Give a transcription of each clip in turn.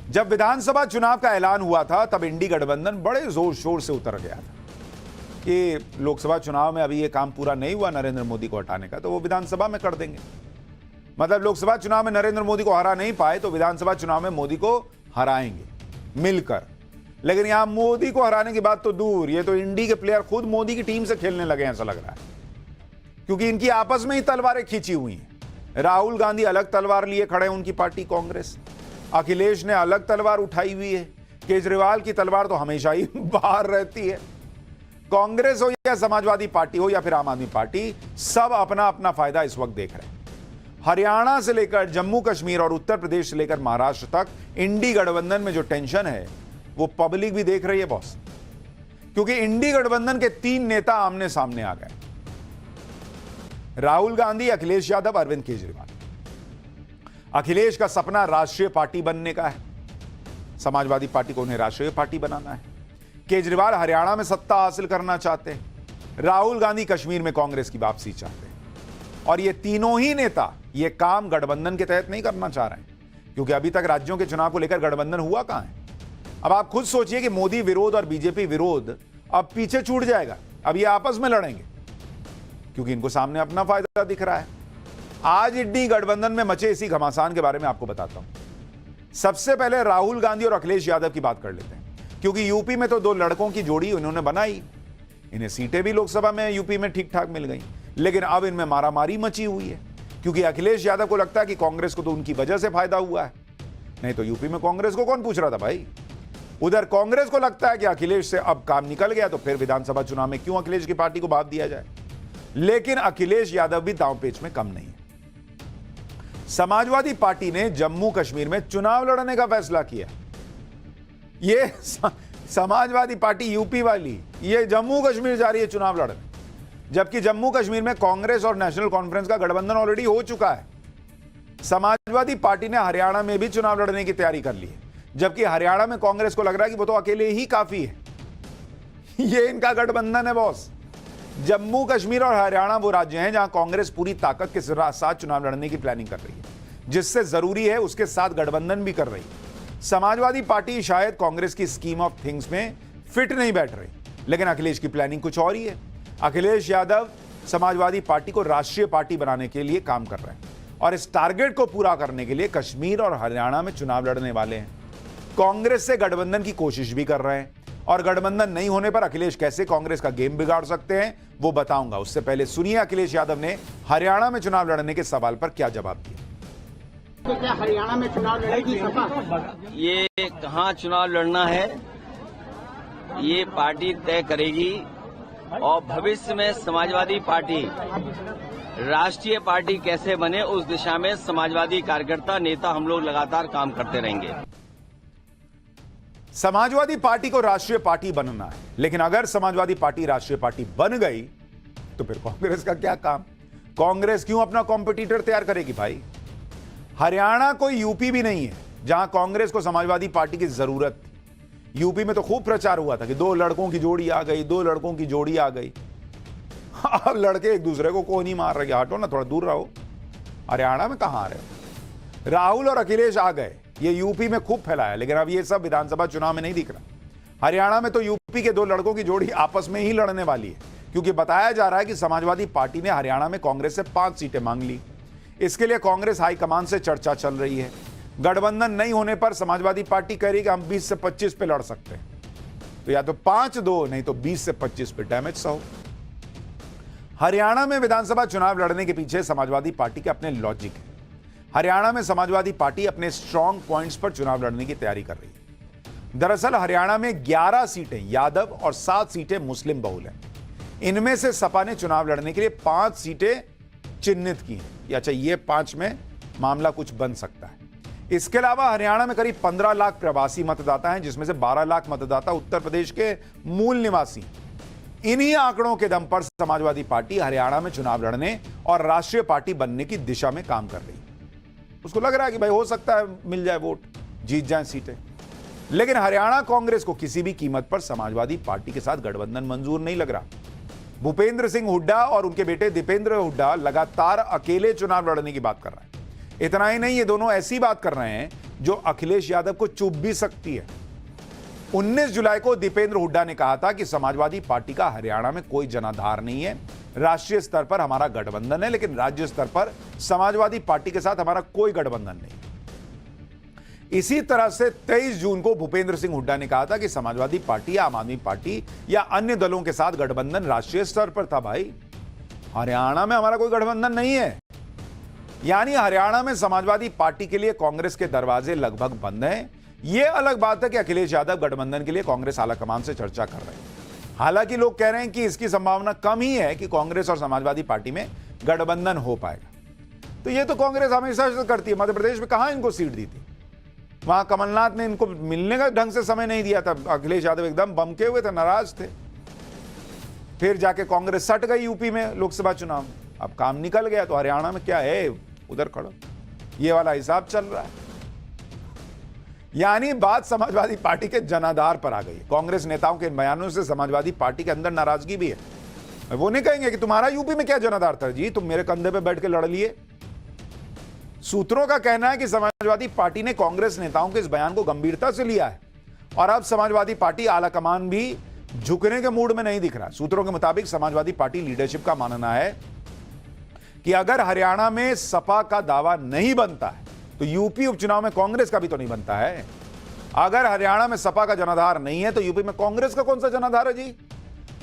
जब विधानसभा चुनाव का ऐलान हुआ था तब इंडी गठबंधन बड़े जोर शोर से उतर गया था कि लोकसभा चुनाव में अभी ये काम पूरा नहीं हुआ नरेंद्र मोदी को हटाने का, तो वो विधानसभा में कर देंगे। मतलब लोकसभा चुनाव में नरेंद्र मोदी को हरा नहीं पाए तो विधानसभा चुनाव में मोदी को हराएंगे मिलकर। लेकिन यहां मोदी को हराने की बात तो दूर, ये तो इंडी के प्लेयर खुद मोदी की टीम से खेलने लगे ऐसा लग रहा है, क्योंकि इनकी आपस में ही तलवारें खींची हुई हैं। राहुल गांधी अलग तलवार लिए खड़े हैं, उनकी पार्टी कांग्रेस। अखिलेश ने अलग तलवार उठाई हुई है। केजरीवाल की तलवार तो हमेशा ही बाहर रहती है। कांग्रेस हो या समाजवादी पार्टी हो या फिर आम आदमी पार्टी, सब अपना अपना फायदा इस वक्त देख रहे हैं। हरियाणा से लेकर जम्मू कश्मीर और उत्तर प्रदेश से लेकर महाराष्ट्र तक इंडी गठबंधन में जो टेंशन है वो पब्लिक भी देख रही है बॉस, क्योंकि इंडी गठबंधन के 3 नेता आमने सामने आ गए, राहुल गांधी, अखिलेश यादव, अरविंद केजरीवाल। अखिलेश का सपना राष्ट्रीय पार्टी बनने का है, समाजवादी पार्टी को उन्हें राष्ट्रीय पार्टी बनाना है। केजरीवाल हरियाणा में सत्ता हासिल करना चाहते हैं, राहुल गांधी कश्मीर में कांग्रेस की वापसी चाहते हैं। और ये तीनों ही नेता ये काम गठबंधन के तहत नहीं करना चाह रहे हैं, क्योंकि अभी तक राज्यों के चुनाव को लेकर गठबंधन हुआ कहां है। अब आप खुद सोचिए कि मोदी विरोध और बीजेपी विरोध अब पीछे छूट जाएगा, अब ये आपस में लड़ेंगे, क्योंकि इनको सामने अपना फायदा दिख रहा है। आज इंडी गठबंधन में मचे इसी घमासान के बारे में आपको बताता हूं। सबसे पहले राहुल गांधी और अखिलेश यादव की बात कर लेते हैं, क्योंकि यूपी में तो 2 लड़कों की जोड़ी उन्होंने बनाई, इन्हें सीटें भी लोकसभा में यूपी में ठीक ठाक मिल गई। लेकिन अब इनमें मारामारी मची हुई है, क्योंकि अखिलेश यादव को लगता है कि कांग्रेस को तो उनकी वजह से फायदा हुआ है, नहीं तो यूपी में कांग्रेस को कौन पूछ रहा था भाई। उधर कांग्रेस को लगता है कि अखिलेश से अब काम निकल गया, तो फिर विधानसभा चुनाव में क्यों अखिलेश की पार्टी को भाग दिया जाए। लेकिन अखिलेश यादव भी दांवपेच में कम नहीं है। समाजवादी पार्टी ने जम्मू कश्मीर में चुनाव लड़ने का फैसला किया। ये समाजवादी पार्टी यूपी वाली, ये जम्मू कश्मीर जा रही है चुनाव लड़ने, जबकि जम्मू कश्मीर में कांग्रेस और नेशनल कॉन्फ्रेंस का गठबंधन ऑलरेडी हो चुका है। समाजवादी पार्टी ने हरियाणा में भी चुनाव लड़ने की तैयारी कर ली है, जबकि हरियाणा में कांग्रेस को लग रहा है कि वो तो अकेले ही काफी है। ये इनका गठबंधन है बॉस। जम्मू कश्मीर और हरियाणा वो राज्य हैं जहां कांग्रेस पूरी ताकत के साथ चुनाव लड़ने की प्लानिंग कर रही है, जिससे जरूरी है उसके साथ गठबंधन भी कर रही है। समाजवादी पार्टी शायद कांग्रेस की स्कीम ऑफ थिंग्स में फिट नहीं बैठ रही, लेकिन अखिलेश की प्लानिंग कुछ और ही है। अखिलेश यादव समाजवादी पार्टी को राष्ट्रीय पार्टी बनाने के लिए काम कर रहे हैं, और इस टारगेट को पूरा करने के लिए कश्मीर और हरियाणा में चुनाव लड़ने वाले हैं। कांग्रेस से गठबंधन की कोशिश भी कर रहे हैं, और गठबंधन नहीं होने पर अखिलेश कैसे कांग्रेस का गेम बिगाड़ सकते हैं वो बताऊंगा। उससे पहले सुनिए अखिलेश यादव ने हरियाणा में चुनाव लड़ने के सवाल पर क्या जवाब दिया। तो क्या हरियाणा में चुनाव लड़ेगी सपा? ये कहाँ चुनाव लड़ना है ये पार्टी तय करेगी, और भविष्य में समाजवादी पार्टी राष्ट्रीय पार्टी कैसे बने उस दिशा में समाजवादी कार्यकर्ता नेता हम लोग लगातार काम करते रहेंगे। समाजवादी पार्टी को राष्ट्रीय पार्टी बनना है, लेकिन अगर समाजवादी पार्टी राष्ट्रीय पार्टी बन गई तो फिर कांग्रेस का क्या काम। कांग्रेस क्यों अपना कॉम्पिटिटर तैयार करेगी भाई। हरियाणा कोई यूपी भी नहीं है जहां कांग्रेस को समाजवादी पार्टी की जरूरत थी। यूपी में तो खूब प्रचार हुआ था कि 2 लड़कों की जोड़ी आ गई, 2 लड़कों की जोड़ी आ गई। अब लड़के एक दूसरे को कौन ही मार रहे, हटो ना, थोड़ा दूर रहो। हरियाणा में कहां आ रहे हो। राहुल और अखिलेश आ गए, ये यूपी में खूब फैलाया, लेकिन अब ये सब विधानसभा चुनाव में नहीं दिख रहा। हरियाणा में तो यूपी के 2 लड़कों की जोड़ी आपस में ही लड़ने वाली है, क्योंकि बताया जा रहा है कि समाजवादी पार्टी ने हरियाणा में कांग्रेस से 5 सीटें मांग ली। इसके लिए कांग्रेस हाईकमान से चर्चा चल रही है। गठबंधन नहीं होने पर समाजवादी पार्टी कह रही कि हम 20 से 25 पे लड़ सकते हैं, तो या तो 5-2 नहीं तो 20 से 25 पे डैमेज सा हो। हरियाणा में विधानसभा चुनाव लड़ने के पीछे समाजवादी पार्टी के अपने लॉजिक है। हरियाणा में समाजवादी पार्टी अपने स्ट्रॉन्ग पॉइंट्स पर चुनाव लड़ने की तैयारी कर रही है। दरअसल हरियाणा में 11 सीटें यादव और 7 सीटें मुस्लिम बहुल हैं। इनमें से सपा ने चुनाव लड़ने के लिए 5 सीटें चिन्हित की हैं। अच्छा, ये 5 में मामला कुछ बन सकता है। इसके अलावा हरियाणा में करीब 15 लाख प्रवासी मतदाता हैं, जिसमें से 12 लाख मतदाता उत्तर प्रदेश के मूल निवासी। इन्हीं आंकड़ों के दम पर समाजवादी पार्टी हरियाणा में चुनाव लड़ने और राष्ट्रीय पार्टी बनने की दिशा में काम कर रही है। उसको लग रहा है कि भाई हो सकता है मिल जाए वोट, जीत जाए सीटें। लेकिन हरियाणा कांग्रेस को किसी भी कीमत पर समाजवादी पार्टी के साथ गठबंधन मंजूर नहीं लग रहा। भूपेंद्र सिंह हुड्डा और उनके बेटे दीपेंद्र हुड्डा लगातार अकेले चुनाव लड़ने की बात कर रहे हैं। इतना ही नहीं, ये दोनों ऐसी बात कर रहे हैं जो अखिलेश यादव को चुभ भी सकती है। 19 जुलाई को दीपेंद्र हुड्डा ने कहा था कि समाजवादी पार्टी का हरियाणा में कोई जनाधार नहीं है, राष्ट्रीय स्तर पर हमारा गठबंधन है, लेकिन राज्य स्तर पर समाजवादी पार्टी के साथ हमारा कोई गठबंधन नहीं। इसी तरह से 23 जून को भूपेंद्र सिंह हुड्डा ने कहा था कि समाजवादी पार्टी या आम आदमी पार्टी या अन्य दलों के साथ गठबंधन राष्ट्रीय स्तर पर था। भाई, हरियाणा में हमारा कोई गठबंधन नहीं है। यानी हरियाणा में समाजवादी पार्टी के लिए कांग्रेस के दरवाजे लगभग बंद हैं। यह अलग बात है कि अखिलेश यादव गठबंधन के लिए कांग्रेस आलाकमान से चर्चा कर रहे हैं। हालांकि लोग कह रहे हैं कि इसकी संभावना कम ही है कि कांग्रेस और समाजवादी पार्टी में गठबंधन हो पाएगा। तो यह तो कांग्रेस हमेशा से करती है। मध्य प्रदेश में कहां इनको सीट दी थी? वहां कमलनाथ ने इनको मिलने का ढंग से समय नहीं दिया था। अखिलेश यादव एकदम बमके हुए थे, नाराज थे। फिर जाके कांग्रेस सट गई यूपी में लोकसभा चुनाव में। अब काम निकल गया तो हरियाणा में क्या है, उधर खड़ो। ये वाला हिसाब चल रहा है। यानी बात समाजवादी पार्टी के जनाधार पर आ गई। कांग्रेस नेताओं के बयानों से समाजवादी पार्टी के अंदर नाराजगी भी है। वो नहीं कहेंगे कि तुम्हारा यूपी में क्या जनाधार था जी, तुम मेरे कंधे पे बैठ के लड़ लिए। सूत्रों का कहना है कि समाजवादी पार्टी ने कांग्रेस नेताओं के इस बयान को गंभीरता से लिया है और अब समाजवादी पार्टी आलाकमान भी झुकने के मूड में नहीं दिख रहा। सूत्रों के मुताबिक समाजवादी पार्टी लीडरशिप का मानना है कि अगर हरियाणा में सपा का दावा नहीं बनता है तो यूपी उपचुनाव में कांग्रेस का भी तो नहीं बनता है। अगर हरियाणा में सपा का जनाधार नहीं है तो यूपी में कांग्रेस का कौन सा जनाधार है जी?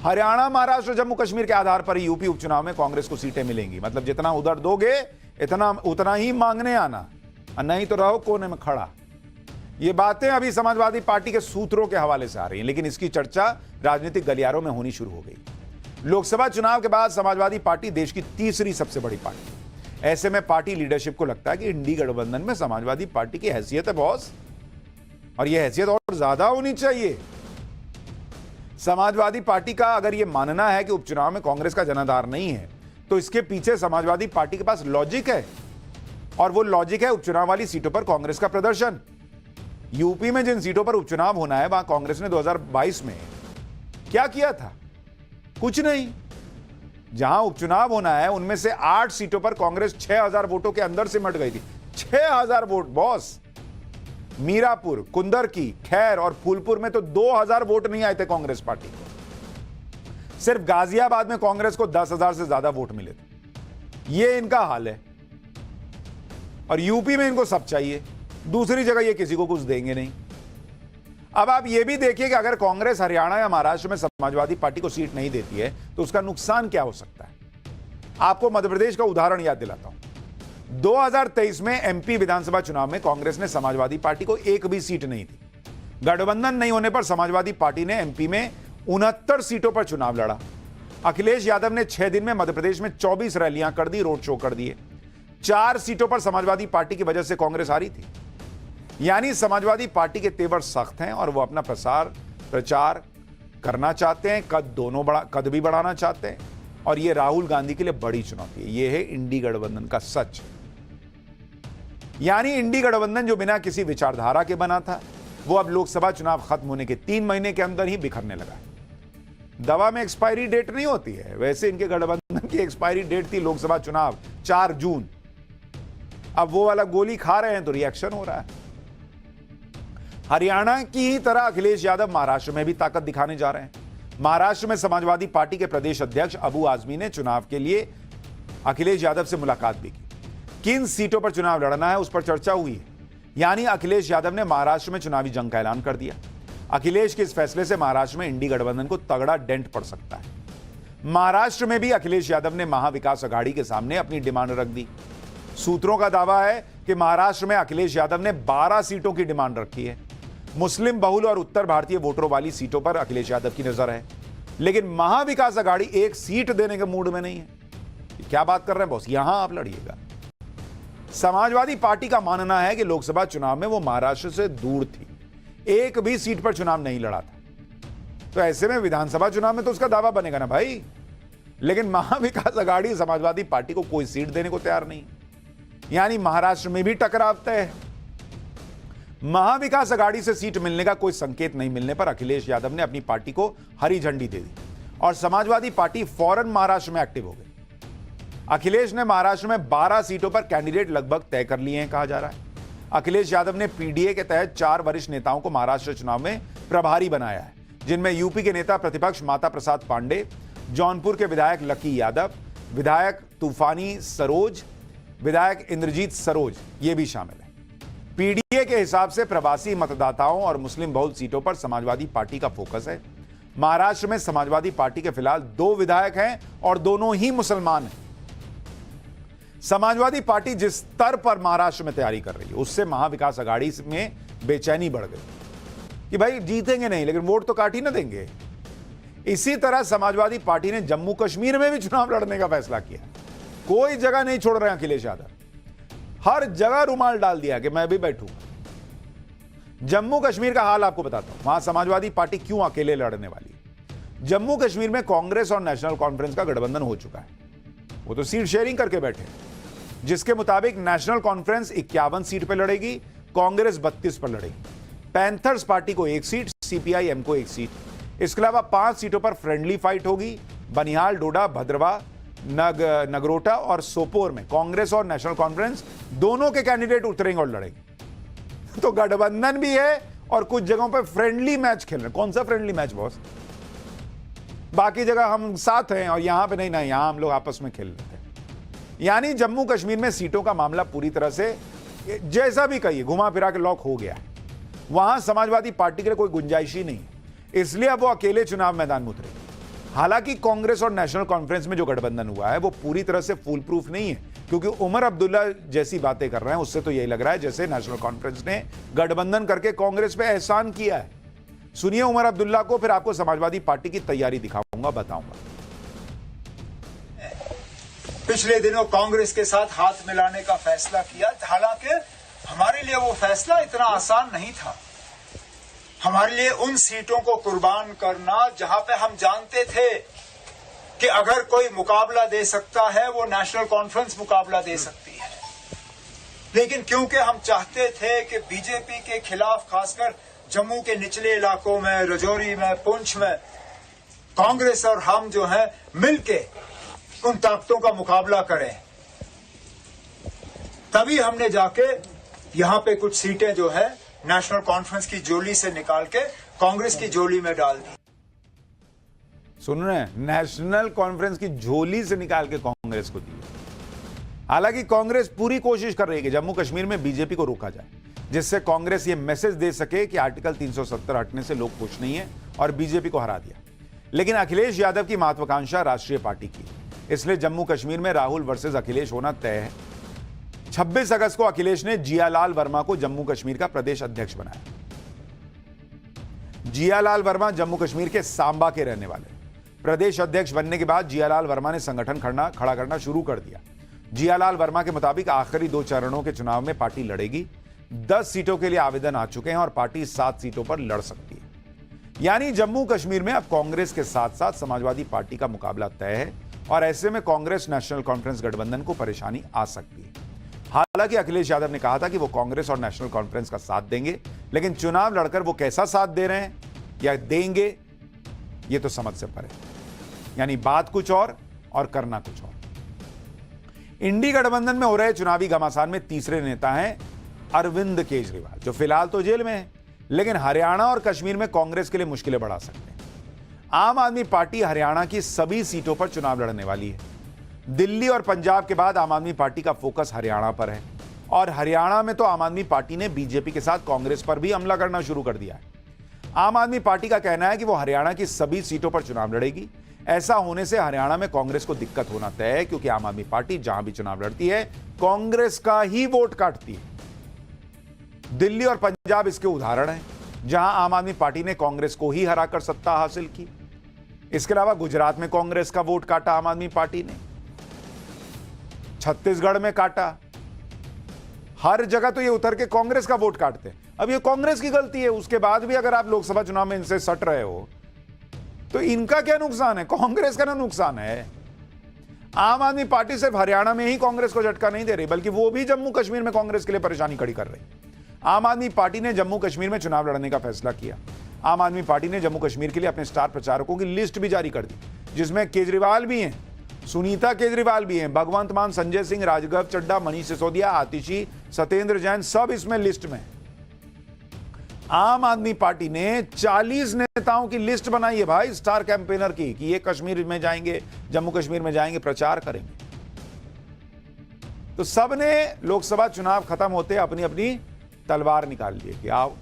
हरियाणा, महाराष्ट्र, जम्मू कश्मीर के आधार पर यूपी उपचुनाव में कांग्रेस को सीटें मिलेंगी। मतलब जितना उधर दोगे उतना ही मांगने आना, नहीं तो रहो कोने में खड़ा। ये बातें अभी समाजवादी पार्टी के सूत्रों के हवाले से आ रही हैं, लेकिन इसकी चर्चा राजनीतिक गलियारों में होनी शुरू हो गई। लोकसभा चुनाव के बाद समाजवादी पार्टी देश की तीसरी सबसे बड़ी पार्टी। ऐसे में पार्टी लीडरशिप को लगता है कि इंडी गठबंधन में समाजवादी पार्टी की हैसियत है बॉस, और यह हैसियत और ज्यादा होनी चाहिए। समाजवादी पार्टी का अगर यह मानना है कि उपचुनाव में कांग्रेस का जनाधार नहीं है तो इसके पीछे समाजवादी पार्टी के पास लॉजिक है, और वो लॉजिक है उपचुनाव वाली सीटों पर कांग्रेस का प्रदर्शन। यूपी में जिन सीटों पर उपचुनाव होना है वहां कांग्रेस ने 2022 में क्या किया था? कुछ नहीं। जहां उपचुनाव होना है उनमें से 8 सीटों पर कांग्रेस 6000 वोटों के अंदर सिमट गई थी। 6000 वोट बॉस। मीरापुर, कुंदरकी, खैर और फूलपुर में तो 2000 वोट नहीं आए थे कांग्रेस पार्टी को। सिर्फ गाजियाबाद में कांग्रेस को 10,000 से ज्यादा वोट मिले थे। यह इनका हाल है, और यूपी में इनको सब चाहिए, दूसरी जगह ये किसी को कुछ देंगे नहीं। अब आप ये भी देखिए कि अगर कांग्रेस हरियाणा या महाराष्ट्र में समाजवादी पार्टी को सीट नहीं देती है तो उसका नुकसान क्या हो सकता है। आपको मध्य प्रदेश का उदाहरण याद दिलाता हूं। 2023 में एमपी विधानसभा चुनाव में कांग्रेस ने समाजवादी पार्टी को एक भी सीट नहीं दी। गठबंधन नहीं होने पर समाजवादी पार्टी ने एमपी में 69 सीटों पर चुनाव लड़ा। अखिलेश यादव ने 6 दिन में मध्य प्रदेश में 24 रैलियां कर दी, रोड शो कर दिए। 4 सीटों पर समाजवादी पार्टी की वजह से कांग्रेस हारी थी। यानी समाजवादी पार्टी के तेवर सख्त हैं और वो अपना प्रचार करना चाहते हैं, कद भी बढ़ाना चाहते हैं, और ये राहुल गांधी के लिए बड़ी चुनौती है। ये है इंडी गठबंधन का सच। यानी इंडी गठबंधन जो बिना किसी विचारधारा के बना था वो अब लोकसभा चुनाव खत्म होने के 3 महीने के अंदर ही बिखरने लगा है। दवा में एक्सपायरी डेट नहीं होती है, वैसे इनके गठबंधन की एक्सपायरी डेट थी लोकसभा चुनाव 4 जून। अब वो वाला गोली खा रहे हैं तो रिएक्शन हो रहा है। हरियाणा की ही तरह अखिलेश यादव महाराष्ट्र में भी ताकत दिखाने जा रहे हैं। महाराष्ट्र में समाजवादी पार्टी के प्रदेश अध्यक्ष अबू आजमी ने चुनाव के लिए अखिलेश यादव से मुलाकात भी की। किन सीटों पर चुनाव लड़ना है उस पर चर्चा हुई है। यानी अखिलेश यादव ने महाराष्ट्र में चुनावी जंग का ऐलान कर दिया। अखिलेश के इस फैसले से महाराष्ट्र में इंडी गठबंधन को तगड़ा डेंट पड़ सकता है। महाराष्ट्र में भी अखिलेश यादव ने महाविकास अघाड़ी के सामने अपनी डिमांड रख दी। सूत्रों का दावा है कि महाराष्ट्र में अखिलेश यादव ने 12 सीटों की डिमांड रखी है। मुस्लिम बहुल और उत्तर भारतीय वोटरों वाली सीटों पर अखिलेश यादव की नजर है, लेकिन महाविकास अघाड़ी एक सीट देने के मूड में नहीं है। क्या बात कर रहे हैं बॉस, यहां आप लड़िएगा। समाजवादी पार्टी का मानना है कि लोकसभा चुनाव में वो महाराष्ट्र से दूर थी, एक भी सीट पर चुनाव नहीं लड़ा था। तो ऐसे में विधानसभा चुनाव में तो उसका दावा बनेगा ना भाई। लेकिन महाविकास अघाड़ी समाजवादी पार्टी को कोई सीट देने को तैयार नहीं। यानी महाराष्ट्र में भी टकराव तय है। महाविकास अघाड़ी से सीट मिलने का कोई संकेत नहीं मिलने पर अखिलेश यादव ने अपनी पार्टी को हरी झंडी दे दी और समाजवादी पार्टी फौरन महाराष्ट्र में एक्टिव हो गई। अखिलेश ने महाराष्ट्र में 12 सीटों पर कैंडिडेट लगभग तय कर लिए हैं कहा जा रहा है। अखिलेश यादव ने पीडीए के तहत 4 वरिष्ठ नेताओं को महाराष्ट्र चुनाव में प्रभारी बनाया है, जिनमें यूपी के नेता प्रतिपक्ष माता प्रसाद पांडे, जौनपुर के विधायक लकी यादव, विधायक तूफानी सरोज, विधायक इंद्रजीत सरोज ये भी शामिल है। पीडीए के हिसाब से प्रवासी मतदाताओं और मुस्लिम बहुल सीटों पर समाजवादी पार्टी का फोकस है। महाराष्ट्र में समाजवादी पार्टी के फिलहाल 2 विधायक हैं और दोनों ही मुसलमान हैं। समाजवादी पार्टी जिस स्तर पर महाराष्ट्र में तैयारी कर रही है, उससे महाविकास आघाड़ी में बेचैनी बढ़ गई कि भाई जीतेंगे नहीं लेकिन वोट तो काट ही ना देंगे। इसी तरह समाजवादी पार्टी ने जम्मू कश्मीर में भी चुनाव लड़ने का फैसला किया। कोई जगह नहीं छोड़ रहे हैं अखिलेश यादव, हर जगह रुमाल डाल दिया कि मैं भी बैठूंगा। जम्मू कश्मीर का हाल आपको बताता हूं, वहां समाजवादी पार्टी क्यों अकेले लड़ने वाली है। जम्मू कश्मीर में कांग्रेस और नेशनल कॉन्फ्रेंस का गठबंधन हो चुका है, वो तो सीट शेयरिंग करके बैठे, जिसके मुताबिक नेशनल कॉन्फ्रेंस 51 सीट पर लड़ेगी, कांग्रेस 32 पर लड़ेगी। पैंथर्स पार्टी को 1 सीट, सीपीआई-एम को 1 सीट। इसके अलावा 5 सीटों पर फ्रेंडली फाइट होगी। बनिहाल, डोडा, भद्रवा, नगरोटा और सोपोर में कांग्रेस और नेशनल कॉन्फ्रेंस दोनों के कैंडिडेट उतरेंगे और लड़ेंगे। तो गठबंधन भी है और कुछ जगहों पर फ्रेंडली मैच खेल रहे हैं। कौन सा फ्रेंडली मैच बॉस? बाकी जगह हम साथ हैं और यहां पे नहीं, ना यहां हम लोग आपस में खेल रहे हैं। यानी जम्मू कश्मीर में सीटों का मामला पूरी तरह से जैसा भी कहिए घुमा फिरा के लॉक हो गया है। वहां समाजवादी पार्टी के लिए कोई गुंजाइश ही नहीं है, इसलिए अब वो अकेले चुनाव मैदान में उतरे। हालांकि कांग्रेस और नेशनल कॉन्फ्रेंस में जो गठबंधन हुआ है वो पूरी तरह से फूल प्रूफ नहीं है, क्योंकि उमर अब्दुल्ला जैसी बातें कर रहे हैं उससे तो यही लग रहा है जैसे नेशनल कॉन्फ्रेंस ने गठबंधन करके कांग्रेस पे एहसान किया है। सुनिए उमर अब्दुल्ला को, फिर आपको समाजवादी पार्टी की तैयारी दिखाऊंगा, बताऊंगा। पिछले दिनों कांग्रेस के साथ हाथ मिलाने का फैसला किया, हालांकि हमारे लिए वो फैसला इतना आसान नहीं था। हमारे लिए उन सीटों को कुर्बान करना जहां पे हम जानते थे कि अगर कोई मुकाबला दे सकता है वो नेशनल कॉन्फ्रेंस मुकाबला दे सकती है, लेकिन क्योंकि हम चाहते थे कि बीजेपी के खिलाफ खासकर जम्मू के निचले इलाकों में, रजौरी में, पुंछ में कांग्रेस और हम जो है मिलके उन ताकतों का मुकाबला करें, तभी हमने जाके यहां पे कुछ सीटें जो है नेशनल कॉन्फ्रेंस की झोली से निकाल के कांग्रेस की झोली में डाल दी। सुन रहे हैं, नेशनल कॉन्फ्रेंस की झोली से निकाल के कांग्रेस को दी। हालांकि कांग्रेस पूरी कोशिश कर रही है कि जम्मू कश्मीर में बीजेपी को रोका जाए, जिससे कांग्रेस ये मैसेज दे सके कि आर्टिकल 370 हटने से लोग खुश नहीं है और बीजेपी को हरा दिया। लेकिन अखिलेश यादव की महत्वाकांक्षा राष्ट्रीय पार्टी की, इसलिए जम्मू कश्मीर में राहुल वर्सेस अखिलेश होना तय है। 26 अगस्त को अखिलेश ने जियालाल वर्मा को जम्मू कश्मीर का प्रदेश अध्यक्ष बनाया। जियालाल वर्मा जम्मू कश्मीर के सांबा के रहने वाले। प्रदेश अध्यक्ष बनने के बाद जियालाल वर्मा ने संगठन खड़ा करना शुरू कर दिया। जियालाल वर्मा के मुताबिक आखिरी 2 चरणों के चुनाव में पार्टी लड़ेगी। 10 सीटों के लिए आवेदन आ चुके हैं और पार्टी 7 सीटों पर लड़ सकती है। यानी जम्मू कश्मीर में अब कांग्रेस के साथ साथ समाजवादी पार्टी का मुकाबला तय है और ऐसे में कांग्रेस नेशनल कॉन्फ्रेंस गठबंधन को परेशानी आ सकती है। हालांकि अखिलेश यादव ने कहा था कि वो कांग्रेस और नेशनल कॉन्फ्रेंस का साथ देंगे, लेकिन चुनाव लड़कर वो कैसा साथ दे रहे हैं या देंगे ये तो समझ से परे। यानी बात कुछ और करना कुछ और। इंडी गठबंधन में हो रहे चुनावी घमासान में तीसरे नेता हैं अरविंद केजरीवाल, जो फिलहाल तो जेल में है, लेकिन हरियाणा और कश्मीर में कांग्रेस के लिए मुश्किलें बढ़ा सकते हैं। आम आदमी पार्टी हरियाणा की सभी सीटों पर चुनाव लड़ने वाली है। दिल्ली और पंजाब के बाद आम आदमी पार्टी का फोकस हरियाणा पर है और हरियाणा में तो आम आदमी पार्टी ने बीजेपी के साथ कांग्रेस पर भी हमला करना शुरू कर दिया है। आम आदमी पार्टी का कहना है कि वो हरियाणा की सभी सीटों पर चुनाव लड़ेगी। ऐसा होने से हरियाणा में कांग्रेस को दिक्कत होना तय है, क्योंकि आम आदमी पार्टी जहां भी चुनाव लड़ती है कांग्रेस का ही वोट काटती है। दिल्ली और पंजाब इसके उदाहरण हैं, जहां आम आदमी पार्टी ने कांग्रेस को ही हराकर सत्ता हासिल की। इसके अलावा गुजरात में कांग्रेस का वोट काटा आम आदमी पार्टी ने, छत्तीसगढ़ में काटा। हर जगह तो ये उतर के कांग्रेस का वोट काटते हैं। अब ये कांग्रेस की गलती है, उसके बाद भी अगर आप लोकसभा चुनाव में इनसे सट रहे हो तो इनका क्या नुकसान है? कांग्रेस का ना नुकसान है। आम आदमी पार्टी सिर्फ हरियाणा में ही कांग्रेस को झटका नहीं दे रही, बल्कि वो भी जम्मू कश्मीर में कांग्रेस के लिए परेशानी खड़ी कर रही। आम आदमी पार्टी ने जम्मू कश्मीर में चुनाव लड़ने का फैसला किया। आम आदमी पार्टी ने जम्मू कश्मीर के लिए अपने स्टार प्रचारकों की लिस्ट भी जारी कर दी, जिसमें केजरीवाल भी हैं सुनीता केजरीवाल भी हैं, भगवंत मान, संजय सिंह, राजगढ़ चड्ढा, मनीष सिसोदिया, आतिशी, सत्येंद्र जैन, सब इसमें लिस्ट में। आम आदमी पार्टी ने 40 नेताओं की लिस्ट बनाई है भाई, स्टार कैंपेनर की, कि ये कश्मीर में जाएंगे, जम्मू कश्मीर में जाएंगे, प्रचार करेंगे। तो सबने लोकसभा चुनाव खत्म होते अपनी अपनी तलवार निकाल लिए कि आओ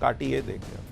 काटिए, देखिए।